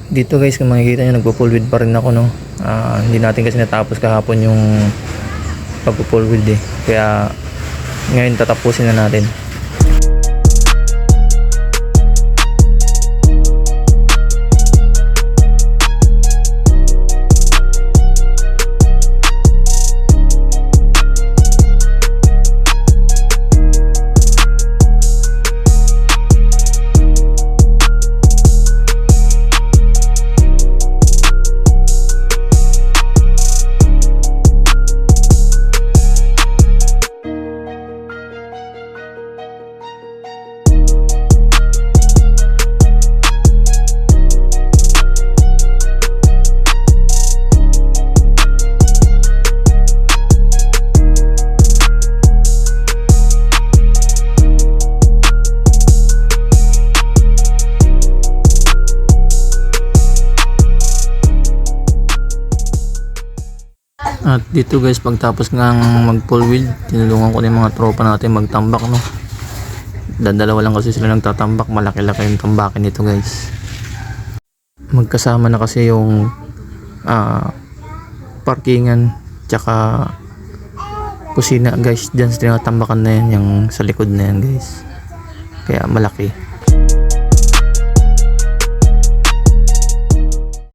Dito guys, kung makikita nyo, nagpo-full width pa rin ako, no. Hindi natin kasi natapos kahapon yung pagpo-full width eh. Kaya ngayon tatapusin na natin. At dito guys, pagtapos ng mag full wheel, tinulungan ko na yung mga tropa natin magtambak, no. Dalawa lang kasi sila nagtatambak, malaki-laki yung tambakin nito guys. Magkasama na kasi yung parkingan tsaka kusina guys, dyan sa tinatambakan na yan, yung sa likod na yan guys, kaya malaki.